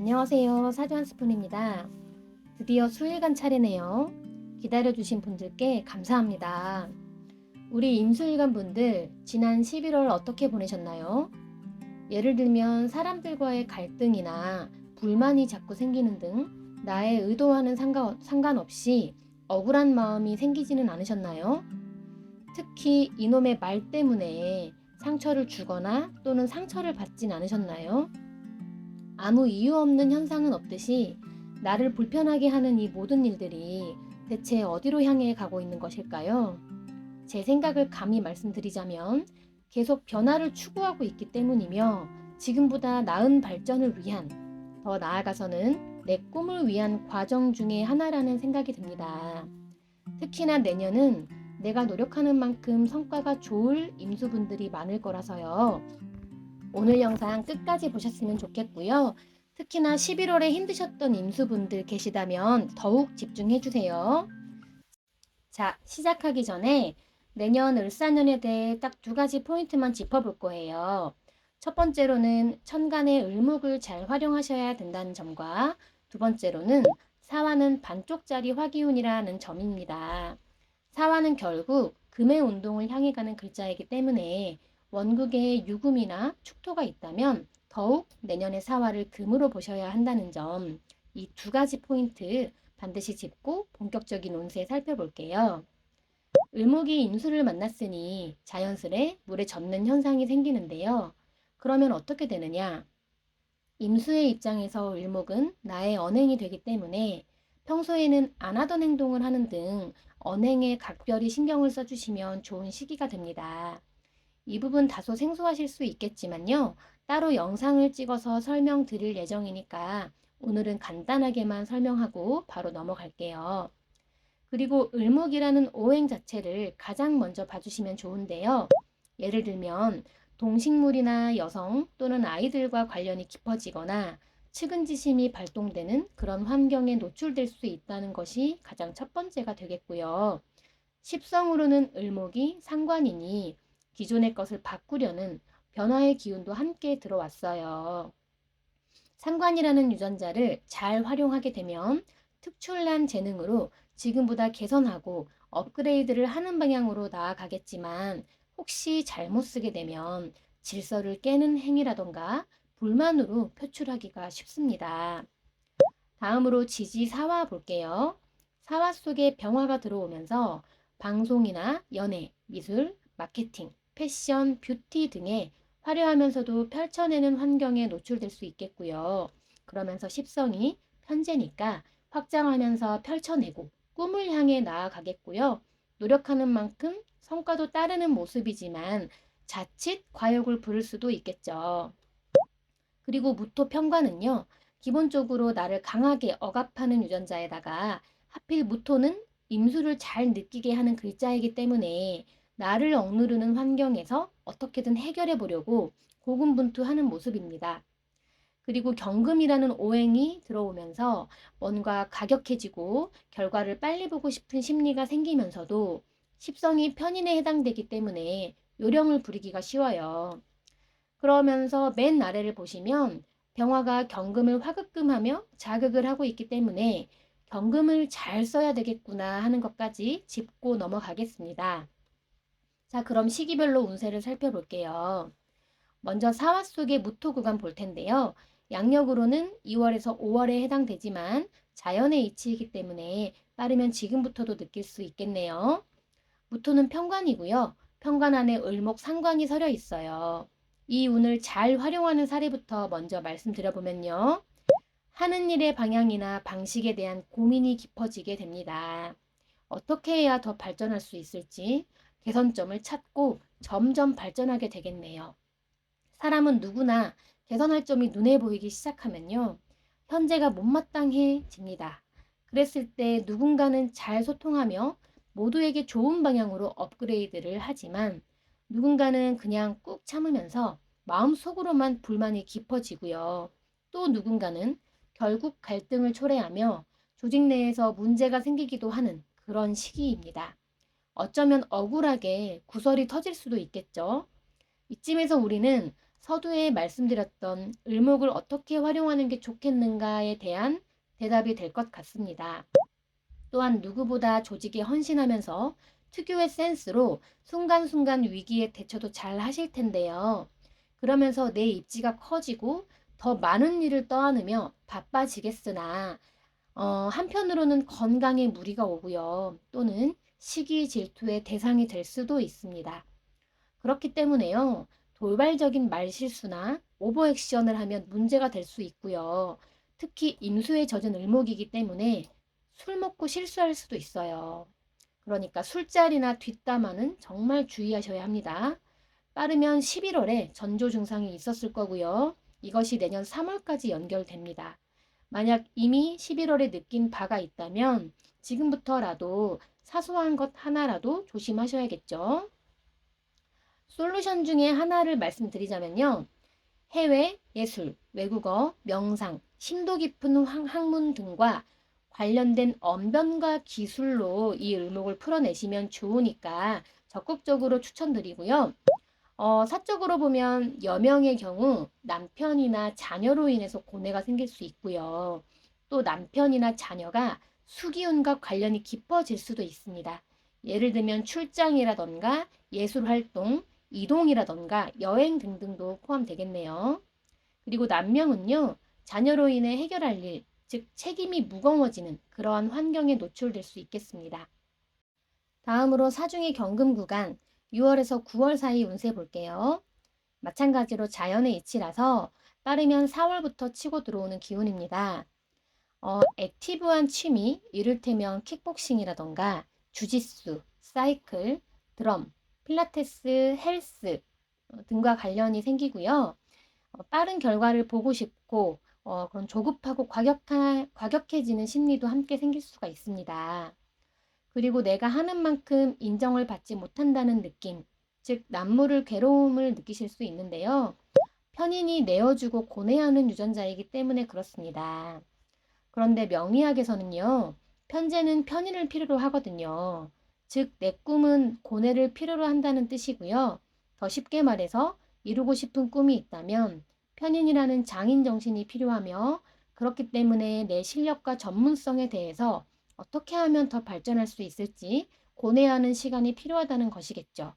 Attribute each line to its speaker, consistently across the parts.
Speaker 1: 안녕하세요. 사주 한 스푼입니다. 드디어 수일간 차례네요. 기다려주신 분들께 감사합니다. 우리 임수일간 분들 지난 11월 어떻게 보내셨나요? 예를 들면 사람들과의 갈등이나 불만이 자꾸 생기는 등 나의 의도와는 상관없이 억울한 마음이 생기지는 않으셨나요? 특히 이놈의 말 때문에 상처를 주거나 또는 상처를 받진 않으셨나요? 아무 이유 없는 현상은 없듯이 나를 불편하게 하는 이 모든 일들이 대체 어디로 향해 가고 있는 것일까요? 제 생각을 감히 말씀드리자면 계속 변화를 추구하고 있기 때문이며 지금보다 나은 발전을 위한, 더 나아가서는 내 꿈을 위한 과정 중에 하나라는 생각이 듭니다. 특히나 내년은 내가 노력하는 만큼 성과가 좋을 임수분들이 많을 거라서요. 오늘 영상 끝까지 보셨으면 좋겠고요. 특히나 11월에 힘드셨던 임수분들 계시다면 더욱 집중해주세요. 자, 시작하기 전에 내년 을사년에 대해 딱 두 가지 포인트만 짚어볼 거예요. 첫 번째로는 천간의 을목을 잘 활용하셔야 된다는 점과 두 번째로는 사화는 반쪽짜리 화기운이라는 점입니다. 사화는 결국 금의 운동을 향해 가는 글자이기 때문에 원국에 유금이나 축토가 있다면 더욱 내년의 사화를 금으로 보셔야 한다는 점, 이 두 가지 포인트 반드시 짚고 본격적인 운세 살펴볼게요. 을목이 임수를 만났으니 자연스레 물에 젖는 현상이 생기는데요. 그러면 어떻게 되느냐? 임수의 입장에서 을목은 나의 언행이 되기 때문에 평소에는 안 하던 행동을 하는 등 언행에 각별히 신경을 써주시면 좋은 시기가 됩니다. 이 부분 다소 생소하실 수 있겠지만요. 따로 영상을 찍어서 설명드릴 예정이니까 오늘은 간단하게만 설명하고 바로 넘어갈게요. 그리고 을목이라는 오행 자체를 가장 먼저 봐주시면 좋은데요. 예를 들면 동식물이나 여성 또는 아이들과 관련이 깊어지거나 측은지심이 발동되는 그런 환경에 노출될 수 있다는 것이 가장 첫 번째가 되겠고요. 십성으로는 을목이 상관이니 기존의 것을 바꾸려는 변화의 기운도 함께 들어왔어요. 상관이라는 유전자를 잘 활용하게 되면 특출난 재능으로 지금보다 개선하고 업그레이드를 하는 방향으로 나아가겠지만 혹시 잘못 쓰게 되면 질서를 깨는 행위라던가 불만으로 표출하기가 쉽습니다. 다음으로 지지사화 볼게요. 사화 속에 병화가 들어오면서 방송이나 연애, 미술, 마케팅, 패션, 뷰티 등의 화려하면서도 펼쳐내는 환경에 노출될 수 있겠고요. 그러면서 십성이 편재니까 확장하면서 펼쳐내고 꿈을 향해 나아가겠고요. 노력하는 만큼 성과도 따르는 모습이지만 자칫 과욕을 부를 수도 있겠죠. 그리고 무토 편관은요. 기본적으로 나를 강하게 억압하는 유전자에다가 하필 무토는 임수를 잘 느끼게 하는 글자이기 때문에 나를 억누르는 환경에서 어떻게든 해결해 보려고 고군분투하는 모습입니다. 그리고 경금이라는 오행이 들어오면서 뭔가 가격해지고 결과를 빨리 보고 싶은 심리가 생기면서도 십성이 편인에 해당되기 때문에 요령을 부리기가 쉬워요. 그러면서 맨 아래를 보시면 병화가 경금을 화급금하며 자극을 하고 있기 때문에 경금을 잘 써야 되겠구나 하는 것까지 짚고 넘어가겠습니다. 자, 그럼 시기별로 운세를 살펴볼게요. 먼저 사화 속의 무토 구간 볼 텐데요. 양력으로는 2월에서 5월에 해당되지만 자연의 이치이기 때문에 빠르면 지금부터도 느낄 수 있겠네요. 무토는 편관이고요. 편관 안에 을목 상관이 서려 있어요. 이 운을 잘 활용하는 사례부터 먼저 말씀드려보면요. 하는 일의 방향이나 방식에 대한 고민이 깊어지게 됩니다. 어떻게 해야 더 발전할 수 있을지 개선점을 찾고 점점 발전하게 되겠네요. 사람은 누구나 개선할 점이 눈에 보이기 시작하면요. 현재가 못마땅해집니다. 그랬을 때 누군가는 잘 소통하며 모두에게 좋은 방향으로 업그레이드를 하지만 누군가는 그냥 꾹 참으면서 마음속으로만 불만이 깊어지고요. 또 누군가는 결국 갈등을 초래하며 조직 내에서 문제가 생기기도 하는 그런 시기입니다. 어쩌면 억울하게 구설이 터질 수도 있겠죠. 이쯤에서 우리는 서두에 말씀드렸던 을목을 어떻게 활용하는 게 좋겠는가에 대한 대답이 될 것 같습니다. 또한 누구보다 조직에 헌신하면서 특유의 센스로 순간순간 위기에 대처도 잘 하실 텐데요. 그러면서 내 입지가 커지고 더 많은 일을 떠안으며 바빠지겠으나 한편으로는 건강에 무리가 오고요. 또는 시기 질투의 대상이 될 수도 있습니다. 그렇기 때문에요. 돌발적인 말실수나 오버액션을 하면 문제가 될 수 있고요. 특히 임수에 젖은 을목이기 때문에 술 먹고 실수할 수도 있어요. 그러니까 술자리나 뒷담화는 정말 주의하셔야 합니다. 빠르면 11월에 전조 증상이 있었을 거고요. 이것이 내년 3월까지 연결됩니다. 만약 이미 11월에 느낀 바가 있다면 지금부터라도 사소한 것 하나라도 조심하셔야겠죠. 솔루션 중에 하나를 말씀드리자면요. 해외, 예술, 외국어, 명상, 심도 깊은 학문 등과 관련된 언변과 기술로 이 을목을 풀어내시면 좋으니까 적극적으로 추천드리고요. 사적으로 보면 여명의 경우 남편이나 자녀로 인해서 고뇌가 생길 수 있고요. 또 남편이나 자녀가 수기운과 관련이 깊어질 수도 있습니다. 예를 들면 출장이라던가 예술활동, 이동이라던가 여행 등등도 포함되겠네요. 그리고 남명은요, 자녀로 인해 해결할 일, 즉 책임이 무거워지는 그러한 환경에 노출될 수 있겠습니다. 다음으로 사중의 경금 구간 6월에서 9월 사이 운세 볼게요. 마찬가지로 자연의 이치라서 빠르면 4월부터 치고 들어오는 기운입니다. 액티브한 취미, 이를테면 킥복싱이라던가 주짓수, 사이클, 드럼, 필라테스, 헬스 등과 관련이 생기고요. 빠른 결과를 보고 싶고 그런 조급하고 과격해지는 심리도 함께 생길 수가 있습니다. 그리고 내가 하는 만큼 인정을 받지 못한다는 느낌, 즉 남모를 괴로움을 느끼실 수 있는데요. 편인이 내어주고 고뇌하는 유전자이기 때문에 그렇습니다. 그런데 명리학에서는요. 편재는 편인을 필요로 하거든요. 즉 내 꿈은 고뇌를 필요로 한다는 뜻이고요. 더 쉽게 말해서 이루고 싶은 꿈이 있다면 편인이라는 장인 정신이 필요하며 그렇기 때문에 내 실력과 전문성에 대해서 어떻게 하면 더 발전할 수 있을지 고뇌하는 시간이 필요하다는 것이겠죠.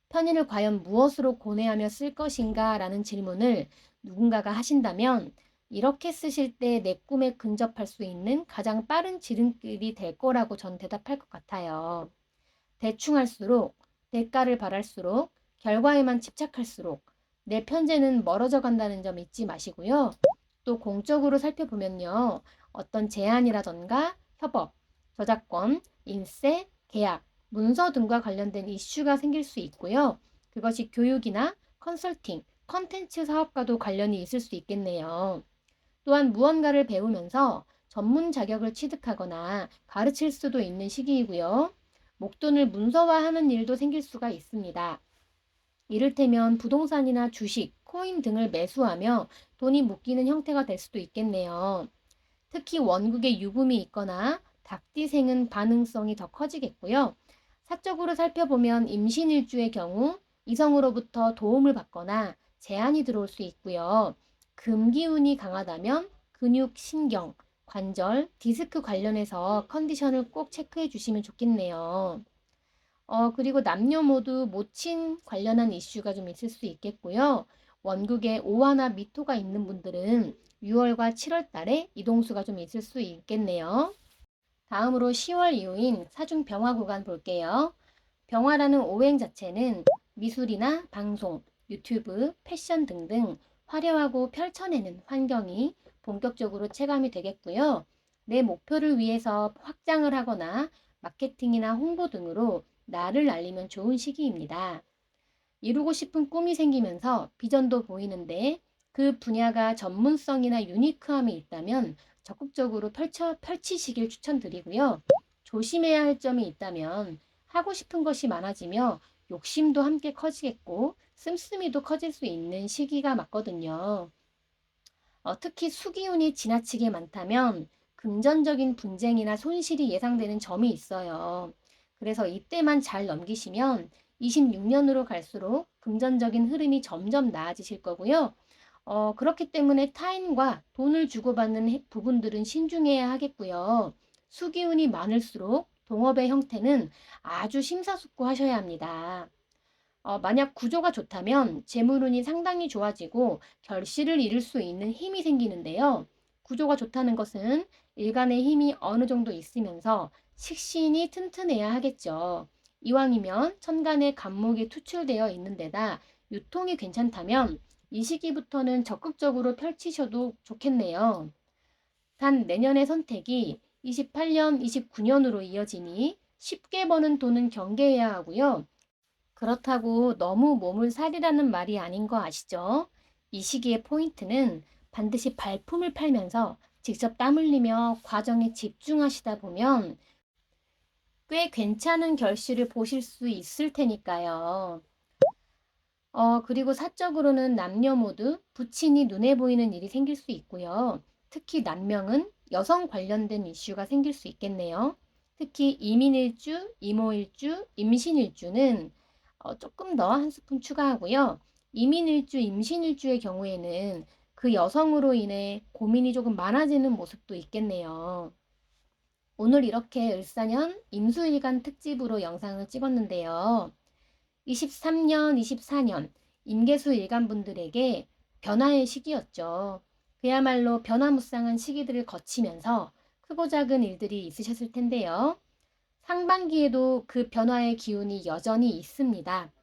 Speaker 1: 편인을 과연 무엇으로 고뇌하며 쓸 것인가 라는 질문을 누군가가 하신다면 이렇게 쓰실 때 내 꿈에 근접할 수 있는 가장 빠른 지름길이 될 거라고 전 대답할 것 같아요. 대충 할수록, 대가를 바랄수록, 결과에만 집착할수록 내 편재는 멀어져 간다는 점 잊지 마시고요. 또 공적으로 살펴보면요. 어떤 제안이라던가 협업, 저작권, 인세, 계약, 문서 등과 관련된 이슈가 생길 수 있고요. 그것이 교육이나 컨설팅, 컨텐츠 사업과도 관련이 있을 수 있겠네요. 또한 무언가를 배우면서 전문 자격을 취득하거나 가르칠 수도 있는 시기이고요. 목돈을 문서화하는 일도 생길 수가 있습니다. 이를테면 부동산이나 주식, 코인 등을 매수하며 돈이 묶이는 형태가 될 수도 있겠네요. 특히 원국에 유금이 있거나 닭띠생은 반응성이 더 커지겠고요. 사적으로 살펴보면 임신일주의 경우 이성으로부터 도움을 받거나 제안이 들어올 수 있고요. 금기운이 강하다면 근육, 신경, 관절, 디스크 관련해서 컨디션을 꼭 체크해 주시면 좋겠네요. 그리고 남녀 모두 모친 관련한 이슈가 좀 있을 수 있겠고요. 원국에 오화나 미토가 있는 분들은 6월과 7월 달에 이동수가 좀 있을 수 있겠네요. 다음으로 10월 이후인 사중 병화 구간 볼게요. 병화라는 오행 자체는 미술이나 방송, 유튜브, 패션 등등 화려하고 펼쳐내는 환경이 본격적으로 체감이 되겠고요. 내 목표를 위해서 확장을 하거나 마케팅이나 홍보 등으로 나를 알리면 좋은 시기입니다. 이루고 싶은 꿈이 생기면서 비전도 보이는데 그 분야가 전문성이나 유니크함이 있다면 적극적으로 펼치시길 추천드리고요. 조심해야 할 점이 있다면 하고 싶은 것이 많아지며 욕심도 함께 커지겠고 씀씀이도 커질 수 있는 시기가 맞거든요. 특히 수기운이 지나치게 많다면 금전적인 분쟁이나 손실이 예상되는 점이 있어요. 그래서 이때만 잘 넘기시면 26년으로 갈수록 금전적인 흐름이 점점 나아지실 거고요. 그렇기 때문에 타인과 돈을 주고받는 부분들은 신중해야 하겠고요. 수기운이 많을수록 동업의 형태는 아주 심사숙고하셔야 합니다. 만약 구조가 좋다면 재물운이 상당히 좋아지고 결실을 이룰 수 있는 힘이 생기는데요. 구조가 좋다는 것은 일간의 힘이 어느 정도 있으면서 식신이 튼튼해야 하겠죠. 이왕이면 천간에 간목이 투출되어 있는 데다 유통이 괜찮다면 이 시기부터는 적극적으로 펼치셔도 좋겠네요. 단 내년의 선택이 28년, 29년으로 이어지니 쉽게 버는 돈은 경계해야 하고요. 그렇다고 너무 몸을 사리라는 말이 아닌 거 아시죠? 이 시기의 포인트는 반드시 발품을 팔면서 직접 땀 흘리며 과정에 집중하시다 보면 꽤 괜찮은 결실을 보실 수 있을 테니까요. 그리고 사적으로는 남녀 모두 부친이 눈에 보이는 일이 생길 수 있고요. 특히 남명은 여성 관련된 이슈가 생길 수 있겠네요. 특히 이민일주, 이모일주, 임신일주는 조금 더 한 스푼 추가하고요. 이민일주, 임신일주의 경우에는 그 여성으로 인해 고민이 조금 많아지는 모습도 있겠네요. 오늘 이렇게 을사년 임수일간 특집으로 영상을 찍었는데요. 23년, 24년 임계수 일간분들에게 변화의 시기였죠. 그야말로 변화무쌍한 시기들을 거치면서 크고 작은 일들이 있으셨을 텐데요. 상반기에도 그 변화의 기운이 여전히 있습니다.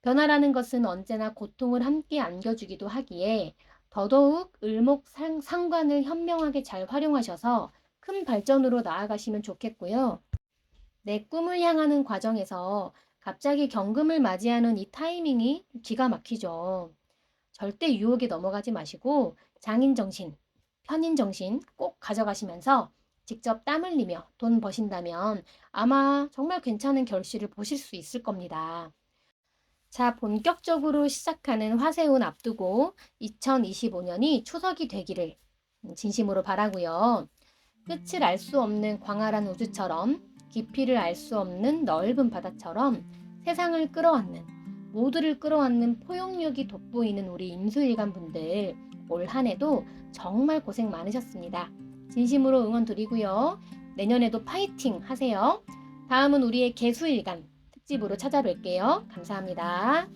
Speaker 1: 변화라는 것은 언제나 고통을 함께 안겨주기도 하기에 더더욱 을목상관을 현명하게 잘 활용하셔서 큰 발전으로 나아가시면 좋겠고요. 내 꿈을 향하는 과정에서 갑자기 경금을 맞이하는 이 타이밍이 기가 막히죠. 절대 유혹에 넘어가지 마시고 장인정신, 편인정신 꼭 가져가시면서 직접 땀 흘리며 돈 버신다면 아마 정말 괜찮은 결실을 보실 수 있을 겁니다. 자, 본격적으로 시작하는 화세운 앞두고 2025년이 초석이 되기를 진심으로 바라고요. 끝을 알 수 없는 광활한 우주처럼 깊이를 알 수 없는 넓은 바다처럼 세상을 끌어안는 모두를 끌어안는 포용력이 돋보이는 우리 임수일간 분들 올 한해도 정말 고생 많으셨습니다. 진심으로 응원 드리고요. 내년에도 파이팅 하세요. 다음은 우리의 개수일간 특집으로 찾아뵐게요. 감사합니다.